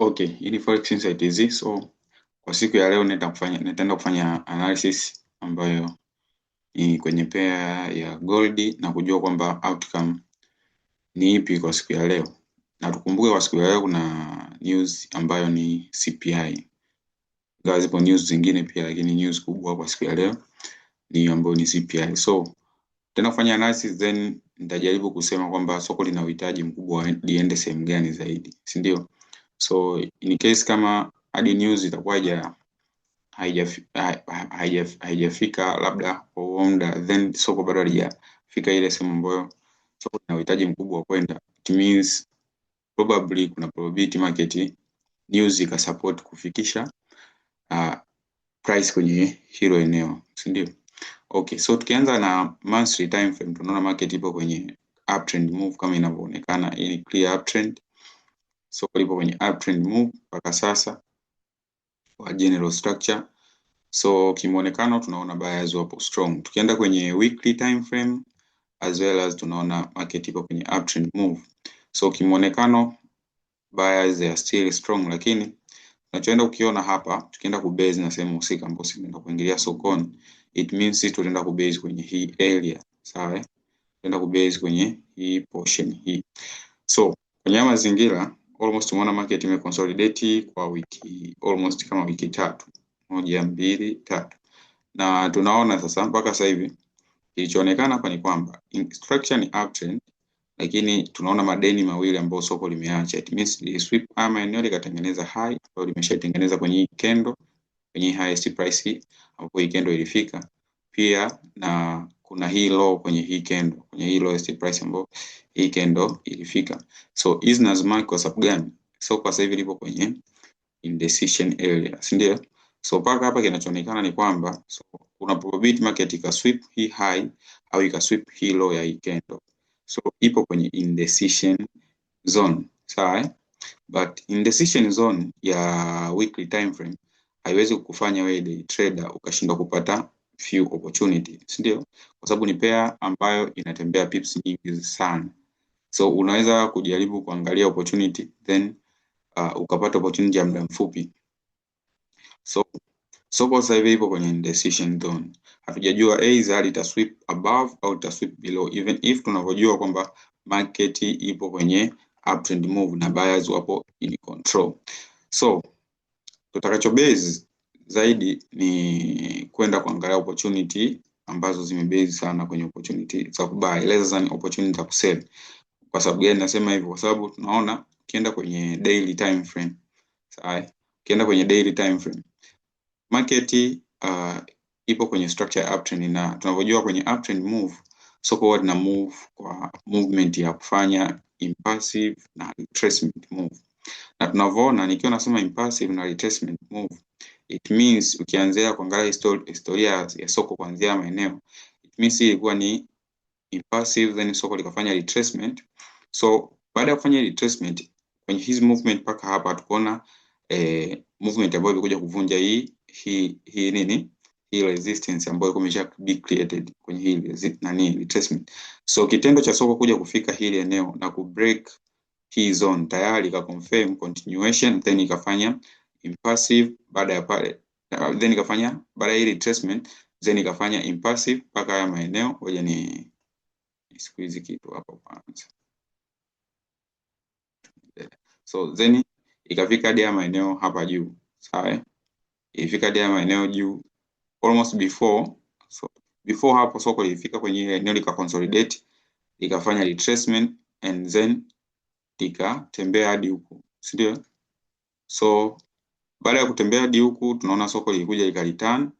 Okay, hii ni Forex Insight hizi. So kwa siku ya leo nitaenda kufanya analysis ambayo ni kwenye pair ya gold na kujua kwamba outcome ni ipi kwa siku ya leo. Na tukumbuke kwa siku ya leo kuna news ambayo ni CPI. Ingawa zipo news zingine pia, lakini news kubwa kwa siku ya leo ni ambayo ni CPI. So tena kufanya analysis, then nitajaribu kusema kwamba soko lina uhitaji mkubwa liende sehemu gani zaidi, si ndio? So in case kama hadi news itakuwa haijafika labda kwa huo muda, then soko bado halijafika ile sehemu ambayo soko lina uhitaji mkubwa wa kwenda, it means probably kuna probability market news ikasupport kufikisha price kwenye hilo eneo, si ndio? Okay, so tukianza na monthly time frame, tunaona market ipo kwenye uptrend move kama inavyoonekana. Hii ni clear uptrend, soko lipo kwenye uptrend move mpaka sasa kwa general structure. So kimuonekano tunaona buyers wapo strong. Tukienda kwenye weekly time frame as well as tunaona market ipo kwenye uptrend move. So kimuonekano buyers they are still strong, lakini tunachoenda ukiona hapa, tukienda kubase na sehemu husika ambapo tunaenda kuingilia sokoni, it means sisi tunaenda kubase kwenye hii area, sawa? Tunaenda kubase kwenye hii portion hii. So kwenye mazingira almost tumeona market imeconsolidate kwa wiki almost kama wiki tatu, 1 2 3, na tunaona sasa mpaka sasa hivi kilichoonekana hapa ni kwamba structure ni uptrend, lakini tunaona madeni mawili ambayo soko limeacha. It means li sweep ama eneo likatengeneza high au limeshatengeneza kwenye hii candle, kwenye highest price ambapo hii candle ilifika, pia na kuna hii low kwenye hii candle, kwenye hii lowest price ambapo hii candle ilifika. So hizi nazima kwa sababu gani? So kwa sasa hivi lipo kwenye indecision area, si ndio? So paka hapa kinachoonekana ni kwamba so kuna probability market ikasweep hii high au ikasweep hii low ya hii candle. So ipo kwenye indecision zone, sawa? But indecision zone ya weekly time frame haiwezi kukufanya wewe day trader ukashindwa kupata few opportunity, si ndio? Kwa sababu ni pair ambayo inatembea pips nyingi sana. So unaweza kujaribu kuangalia opportunity then ukapata opportunity ya muda mfupi. So soko sasa hivi ipo kwenye indecision zone. Hatujajua either litasweep above au litasweep below, even if tunavyojua kwamba market ipo kwenye uptrend move na buyers wapo in control. So tutakacho base zaidi ni kwenda kuangalia opportunity ambazo zimebase sana kwenye opportunity za kubuy less than opportunity za kusell. Kwa sababu gani nasema hivyo? Kwa sababu tunaona ukienda kwenye daily time frame, sawa? Ukienda kwenye daily time frame market ipo kwenye structure ya uptrend, na tunavyojua kwenye uptrend move soko huwa lina move kwa movement ya kufanya impulsive na retracement move. Na tunavyoona, nikiwa nasema impulsive na retracement move, it means ukianzia kuangalia historia ya soko kuanzia maeneo, it means ilikuwa ni impulsive then soko likafanya retracement. So baada ya kufanya retracement kwenye hizi movement mpaka hapa tukaona movement ambayo ilikuja kuvunja hii nini, hii resistance ambayo imesha be created kwenye hii retracement. So kitendo cha soko kuja kufika hili eneo na ku break hii zone tayari ka confirm continuation, then ikafanya impulsive. Baada ya pale then ikafanya baada ya hii retracement then ikafanya impulsive mpaka haya maeneo. Ngoja ni squeeze kitu hapo kwanza. So then ikafika hadi ya maeneo hapa juu, sawa? Ilifika hadi ya maeneo juu almost before. So before hapo soko ilifika kwenye eneo lika consolidate, ikafanya retracement and then ikatembea hadi huku, si ndio? So baada ya kutembea hadi huku tunaona soko lilikuja ika-return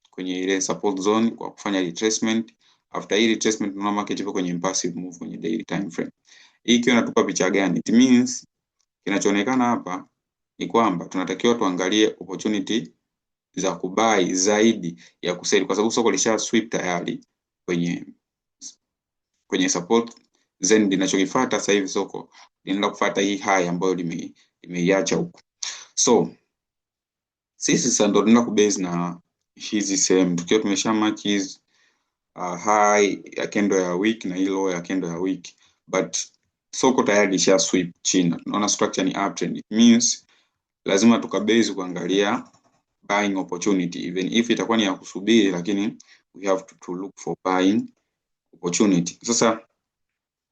kwenye ile support zone kwa kufanya retracement. After hii retracement tunaona market ipo kwenye impulsive move kwenye daily time frame. Hii ikiwa inatupa picha gani? It means kinachoonekana hapa ni kwamba tunatakiwa tuangalie opportunity za kubai zaidi ya kusell, kwa sababu soko lisha sweep tayari kwenye support, then linachokifuata sasa hivi soko linaenda kufuata hii high ambayo limeiacha huko. So sisi sasa ndo tunaenda kubase na hizi sehemu tukiwa tumesha mark hizi high ya candle ya week na low ya candle ya week, but soko tayari lisha sweep chini. Tunaona structure ni uptrend, it means lazima tukabase kuangalia buying opportunity, even if itakuwa ni ya kusubiri, lakini we have to look for buying opportunity. Sasa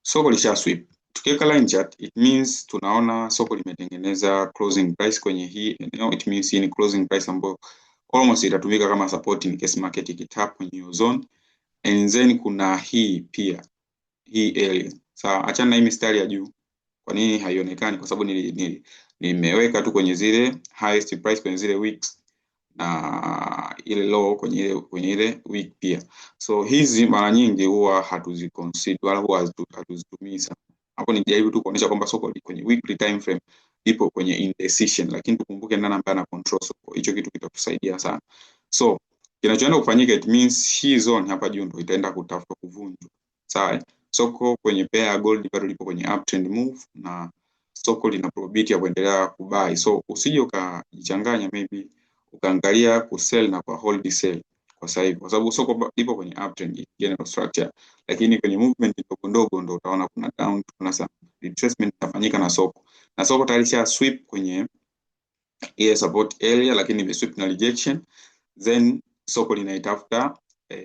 soko lisha sweep, tukiweka line chart, it means tunaona soko limetengeneza closing price kwenye hii eneo. It means hii ni closing price ambayo almost itatumika kama support in case market ikitap kwenye hiyo zone. And then kuna hii pia, hii area. Sawa, achana na hii mistari ya juu. Kwa nini haionekani? Kwa sababu nimeweka tu kwenye zile highest price kwenye zile weeks na ile low kwenye ile week pia. So hizi mara nyingi huwa hatuziconsider wala huwa hatuzitumii sana. Hapo nijaribu tu kuonyesha kwamba soko kwenye weekly time frame ipo kwenye indecision, lakini tukumbuke nani ambaye ana control soko. Hicho kitu kitatusaidia sana. So kinachoenda kufanyika, it means hii zone hapa juu ndio itaenda kutafuta kuvunjwa. Sawa? Soko kwenye pair ya gold bado lipo kwenye uptrend move na soko lina probability ya kuendelea kubuy. So usije ukajichanganya, maybe ukaangalia kusell na kwa hold sell kwa sasa hivi, kwa sababu soko lipo kwenye uptrend general structure, lakini kwenye movement ndogo ndogo ndio utaona kuna down, kuna some retracement inafanyika na soko tayari sha sweep kwenye ile support area, lakini ime sweep na rejection, then soko linaitafuta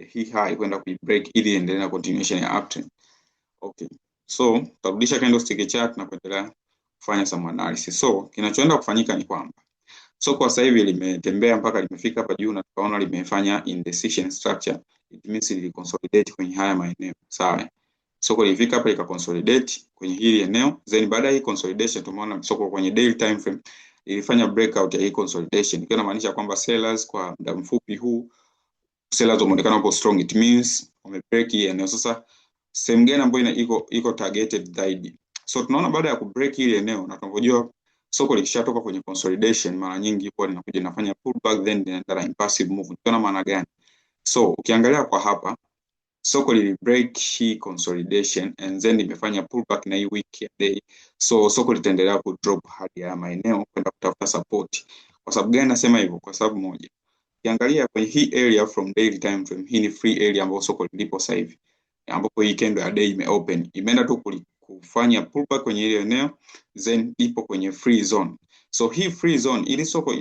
hii high kwenda kuibreak ili endelee na continuation ya uptrend. Okay, so tutarudisha candlestick chart na kuendelea kufanya some analysis. So kinachoenda kufanyika ni kwamba soko sasa hivi limetembea mpaka limefika hapa juu na tukaona limefanya indecision structure. It means li consolidate kwenye haya maeneo. Sawa. Soko lilifika hapa ikaconsolidate kwenye hili eneo. Then baada ya hii consolidation tumeona soko kwenye daily time frame ilifanya breakout ya hii consolidation. Ikiwa inamaanisha kwamba sellers kwa muda mfupi huu sellers wameonekana hapo strong. It means wamebreak hii eneo. Sasa sehemu gani ambayo iko targeted zaidi? So tunaona baada ya kubreak hili eneo na tunapojua soko likishatoka kwenye consolidation mara nyingi huwa linakuja linafanya pullback then linaenda na impulsive move. Tunaona maana gani? So ukiangalia kwa hapa soko li break hii consolidation and then limefanya pullback na hii week ya day. So soko litaendelea ku drop hadi ya maeneo kwenda kutafuta support. Kwa sababu gani nasema hivyo? Kwa sababu moja, ukiangalia kwenye hii area from daily time frame, hii ni free area ambayo soko lipo sasa hivi, ambapo hii candle ya day imeopen, imeenda tu kufanya pullback kwenye ile eneo then ipo kwenye free zone. So hii free zone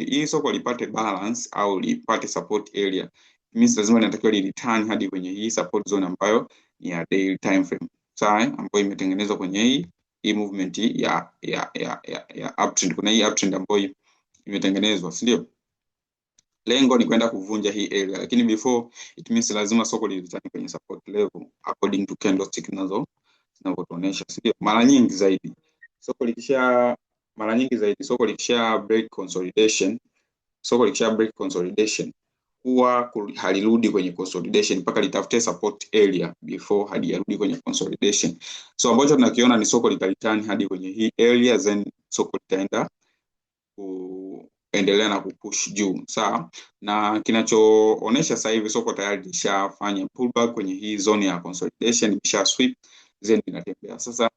ili soko lipate balance au lipate support area, means lazima linatakiwa li return hadi kwenye hii support zone ambayo ni ya daily time frame. Sawa, ambayo imetengenezwa kwenye hii movement ya uptrend. Kuna hii uptrend ambayo imetengenezwa, si ndio? Lengo ni kwenda kuvunja hii area, lakini before it means lazima soko li return kwenye support level according to candlestick zinavyotuonesha, sio? Mara nyingi zaidi soko likisha break consolidation huwa halirudi kwenye consolidation mpaka litafute support area before halijarudi kwenye consolidation. So ambacho tunakiona ni soko litalitani hadi kwenye hii area then soko litaenda kuendelea na kupush juu. Sawa, na kinachoonesha sasa hivi soko tayari lishafanya pullback kwenye hii zone ya consolidation, imesha sweep then inatembea. Sasa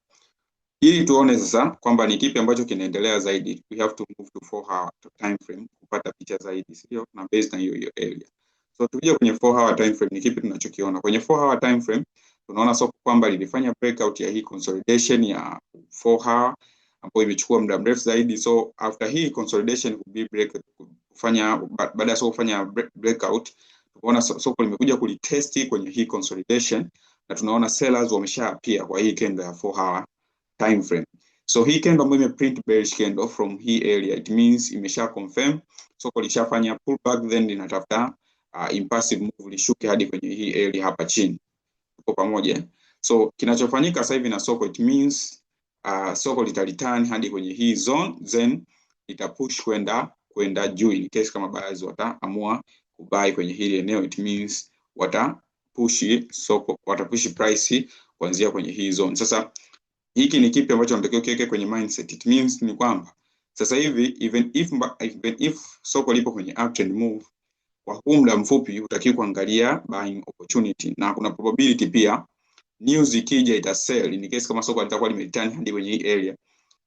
ili tuone sasa kwamba ni kipi ambacho kinaendelea zaidi, we have to move to 4-hour time frame kupata picha zaidi, sio? Na based na hiyo area. So tukija kwenye 4-hour time frame, ni kipi tunachokiona? Kwenye 4-hour time frame tunaona soko kwamba lilifanya breakout ya hii consolidation ya 4-hour ambayo imechukua muda mrefu zaidi. So after hii consolidation baada ya soko kufanya breakout, tunaona soko limekuja kulitest kwenye hii consolidation na tunaona sellers wameshaapia kwa hii candle ya 4-hour time frame. So hii candle ambayo imeprint bearish candle from hii area, it means imesha confirm soko lishafanya pullback then linatafuta impulsive move lishuke hadi kwenye hii area hapa chini. Tuko pamoja? So kinachofanyika sasa hivi na soko, it means soko litaliturn hadi kwenye hii zone then itapush kwenda juu in case kama buyers wataamua kubuy kwenye hili eneo. It means watapush price kuanzia kwenye hii zone. Sasa hiki ni kipi ambacho unatakiwa kiweke kwenye mindset? It means ni kwamba sasa hivi even if soko lipo kwenye uptrend move, kwa huu muda mfupi utakiwa kuangalia buying opportunity, na kuna probability pia news ikija itasell in case kama soko litakuwa limereturn hadi kwenye hii area,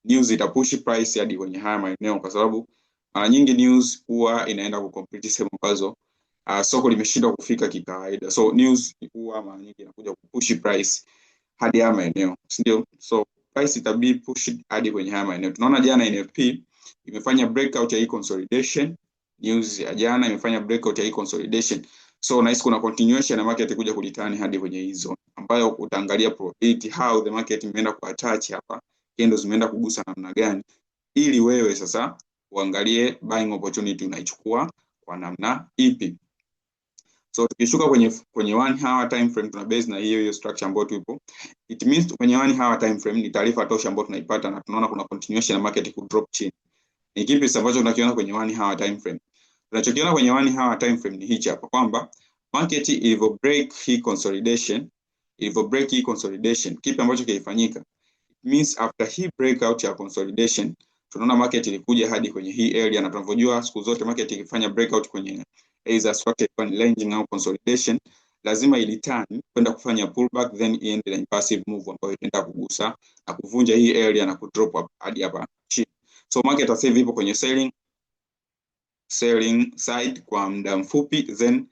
news itapush price hadi kwenye haya maeneo, kwa sababu mara nyingi news huwa inaenda kucomplete sehemu ambazo soko limeshindwa kufika kikawaida. So news huwa mara nyingi inakuja kupush price hadi haya maeneo, ndio? So price itabi push hadi kwenye haya maeneo. Tunaona jana NFP imefanya breakout ya hii consolidation. News ya jana imefanya breakout ya hii consolidation. So nice, kuna continuation na market kuja kulitani hadi kwenye hii zone ambayo utaangalia probability how the market imeenda kuattach hapa, candles zimeenda kugusa namna gani, ili wewe sasa uangalie buying opportunity unaichukua kwa namna ipi. So tukishuka kwenye 1 hour time frame, tuna base na hiyo structure ambayo tupo. It means kwenye 1 hour time frame ni taarifa tosha ambayo tunaipata, na tunaona kuna continuation na market ku drop chini. Ni kipi ambacho tunakiona kwenye 1 hour time frame? Tunachokiona kwenye 1 hour time frame ni hichi hapa, kwamba market ilivyo break hii consolidation, kipi ambacho kilifanyika? It means after hii breakout ya consolidation, tunaona market ilikuja hadi kwenye hii area, na tunavyojua siku zote market ikifanya breakout kwenye either structure ni ranging au consolidation, lazima iliturn kwenda kufanya pullback, then iende na passive move ambayo itaenda kugusa na kuvunja hii area na kudrop hadi hapa chini. So market sasa hivi ipo kwenye selling side kwa muda mfupi, then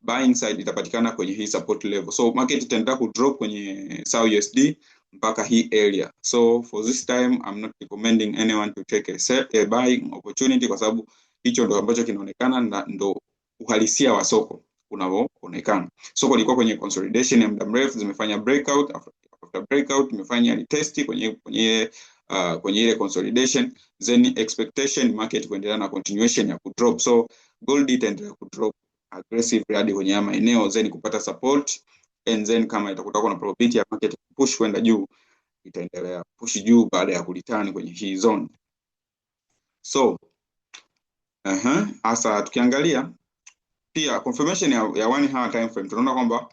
buying side itapatikana kwenye hii support level. So market itaendelea ku drop kwenye SAUD mpaka hii area. So for this time I'm not recommending anyone to take a buying opportunity, kwa sababu hicho ndo ambacho kinaonekana na ndo uhalisia wa soko unavyoonekana. Soko lilikuwa kwenye consolidation ya muda mrefu, zimefanya breakout, after breakout imefanya retest kwenye ile consolidation, then expectation market kuendelea na continuation ya kudrop. So gold itaendelea kudrop aggressive hadi kwenye maeneo, then kupata support, and then kama itakuwa kuna probability ya market push kwenda juu, itaendelea push juu baada ya kulitani kwenye hii zone. So asa tukiangalia pia confirmation ya 1 hour time frame, tunaona kwamba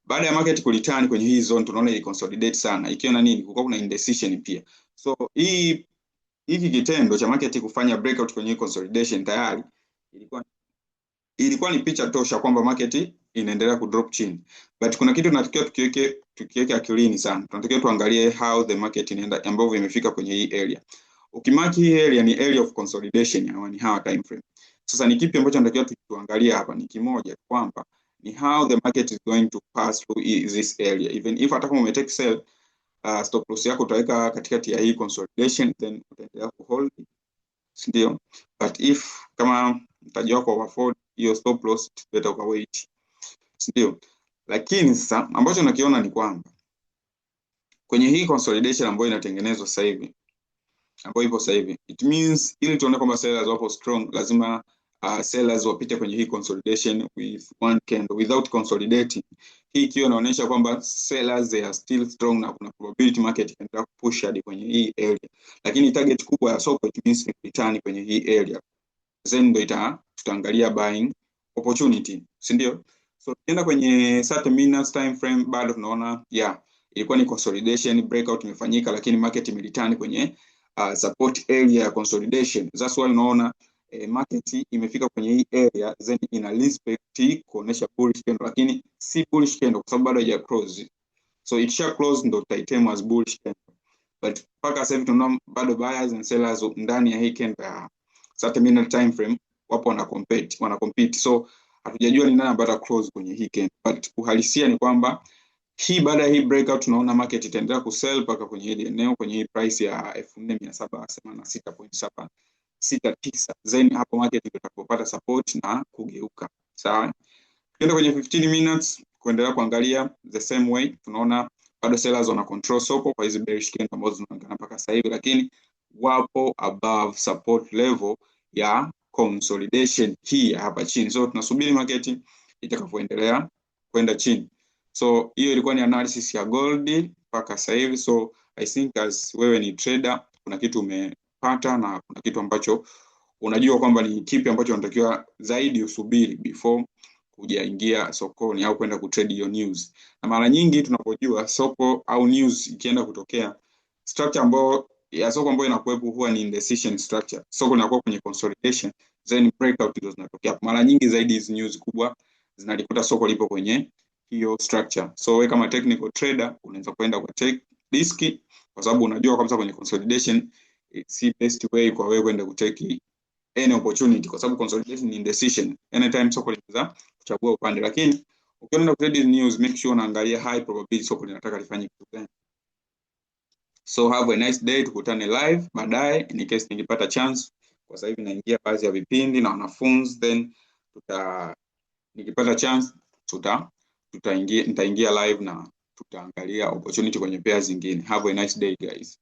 baada ya market kulitani kwenye hii zone, tunaona ili consolidate sana, ikiwa na nini, kulikuwa kuna indecision pia. So hiki kitendo cha market kufanya breakout kwenye consolidation tayari ilikuwa ni picha tosha kwamba market inaendelea ku drop chini. But kuna kitu tunatakiwa tukiweke akilini sana. Tunatakiwa tuangalie how the market inaenda, ambavyo imefika kwenye hii area. Ukimaki hii area ni area of consolidation ya 1 hour time frame. Sasa ni kipi ambacho tunatakiwa tuangalie hapa? Ni kimoja, kwamba ni how the market is going to pass through this area. Even if hata kama umetake sell, stop loss yako utaweka katikati ya hii consolidation, then utaendelea ku hold, ndio. But if kama mtaji wako overfold, hiyo stop loss better ukawait, ndio. Lakini sasa ambacho nakiona ni kwamba kwenye hii consolidation ambayo inatengenezwa sasa hivi, ambayo ipo sasa hivi, it means ili tuone kwamba sellers wapo strong, lazima sellers wapite kwenye hii consolidation with one candle without consolidating. Hii ikiwa inaonyesha kwamba sellers they are still strong na kuna probability market itaendelea push hadi kwenye hii area, lakini target kubwa ya soko it means return kwenye hii area, then ndio tutaangalia buying opportunity, si ndio? So tukienda kwenye 30 minutes time frame, bado tunaona ilikuwa ni consolidation, breakout imefanyika, lakini market imereturn kwenye support area ya consolidation. That's why unaona market imefika kwenye hii area, then ina respect kuonesha bullish candle, lakini si bullish candle kwa sababu bado haija close. So it shall close ndo title as bullish candle, but mpaka sasa hivi tunaona bado buyers and sellers ndani ya hii candle ya 30 minute time frame wapo wana compete. So hatujajua ni nani ambaye close kwenye hii candle, but uhalisia ni kwamba hii baada ya hii breakout tunaona market itaendelea kusell mpaka kwenye hili eneo, kwenye hii price ya 4786.69, then hapo market itakapopata support na kugeuka. Sawa, tukienda kwenye 15 minutes kuendelea kuangalia the same way, tunaona bado sellers wana control soko kwa hizo bearish candle ambazo zinaonekana mpaka sasa hivi, lakini wapo above support level ya consolidation hii hapa chini. So tunasubiri market itakapoendelea kwenda chini. So hiyo ilikuwa ni analysis ya gold mpaka sasa hivi. So I think as wewe ni trader, kuna kitu umepata na kuna kitu ambacho unajua kwamba ni kipi ambacho unatakiwa zaidi usubiri before kujaingia sokoni au kwenda kutrade hiyo news. Na mara nyingi tunapojua soko au news ikienda kutokea, structure ambayo ya soko ambayo inakuwepo huwa ni indecision structure. Soko linakuwa kwenye consolidation, then breakout ndio zinatokea. Mara nyingi zaidi hizo news kubwa zinalikuta soko lipo kwenye hiyo structure. So wewe kama technical trader unaweza kwenda kwa take risk, kwa sababu unajua kabisa kwenye consolidation si best way kwa wewe kwenda kutake any opportunity, kwa sababu consolidation ni indecision. Anytime soko linaweza kuchagua upande, lakini ukienda kutrade news, make sure unaangalia high probability soko linataka lifanye kitu gani. So have a nice day, tukutane live baadaye in case nikipata chance. Kwa sasa hivi naingia baadhi ya vipindi na wanafunzi, then nikipata chance nitaingia live na tutaangalia opportunity kwenye pairs zingine. Have a nice day guys.